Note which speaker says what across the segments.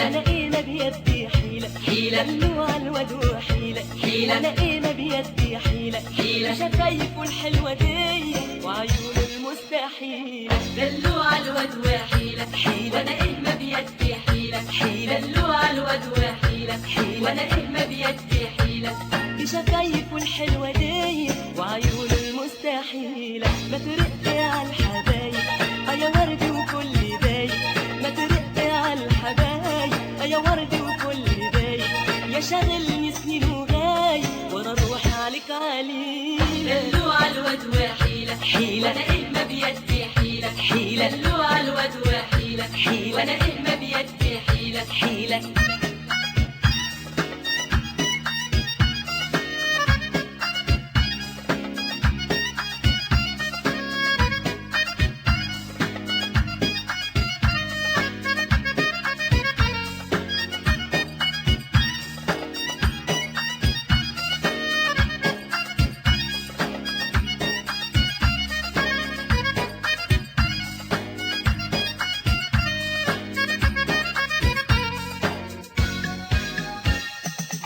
Speaker 1: لقينا بيدي حيلة
Speaker 2: حيلة
Speaker 1: دلوع الواد وحيلة
Speaker 2: حيلة
Speaker 1: لقينا بيدي حيلة
Speaker 2: حيلة
Speaker 1: شفايفه الحلوة دي وعيونه المستحيلة
Speaker 2: دلوع الواد وحيلة وانا ايه ما بيدي حيلة دلوع الواد وحيلة وانا ايه ما بيدي حيلة
Speaker 1: بشفايفه الحلوة دي وعيونه المستحيلة ما ترق على الحبايب يا ورد وكل بايب ما ترق على الحبايب يا ورد وكل بايب يا شاغلني سنين وغايب وانا اروح عليك عليلة
Speaker 2: دلوع الواد وحيلة وانا ايه ما بيدي حيلة دلوع الواد وحيلة وانا ايه ما بيدي حيلة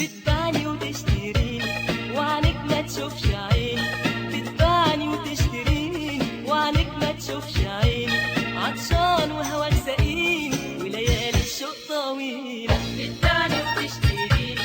Speaker 1: بتبعني وتشتريني وعنك ما تشوفش عيني بتبعني وتشتريني وعنك ما تشوفش عيني عطشان وهواك سقيني وليالي الشوق طويلة
Speaker 2: بتبعني وتشتريني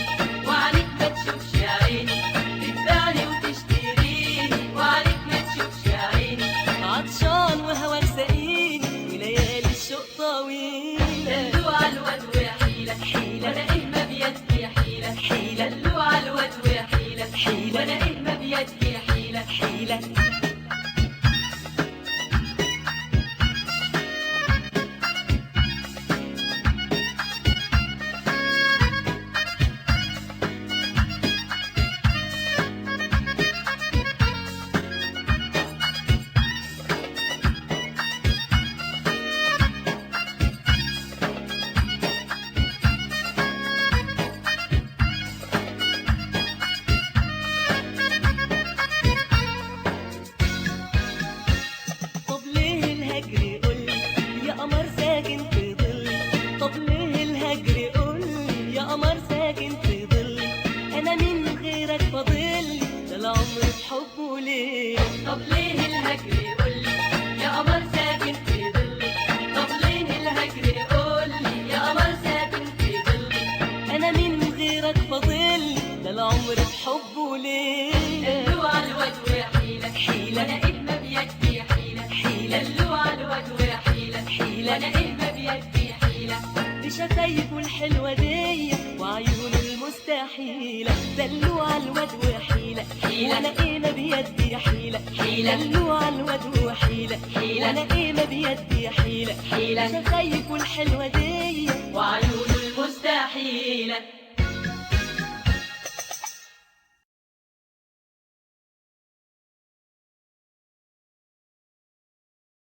Speaker 2: وعنك ما تشوفش عيني بتبعني وتشتريني وعنك ما تشوفش عيني
Speaker 1: عطشان وهواك سقيني وليالي الشوق طويلة
Speaker 2: دلوع الواد وحيلة وانا ايه ما بيدي حيلة دلوع الواد وحيلة وانا ايه ما بيدي حيلة
Speaker 1: طب ليه الهجر قولي يا قمر ساكن في ظلي طب ليه الهجر قولي يا قمر ساكن في ظلي انا من غيرك فاضلي ده العمر بحبه ليه
Speaker 2: طب ليه الهجر قولي يا قمر ساكن في ظلي طب ليه الهجر قولي يا قمر ساكن في ظلي
Speaker 1: انا من غيرك فاضلي ده العمر بحبه ليه
Speaker 2: دلوع الواد وحيلة وانا ايه ما بيدي حيلة دلوع الواد وحيلة وانا ايه ما بيدي حيلة
Speaker 1: بشفايفه الحلوة دي وعيونه المستحيلة دلوع الواد وحيلة وانا ايه ما بيدي حيلة دلوع الواد وحيلة وانا ايه ما بيدي حيلة شفايفه الحلوة دي
Speaker 2: وعيونه المستحيلة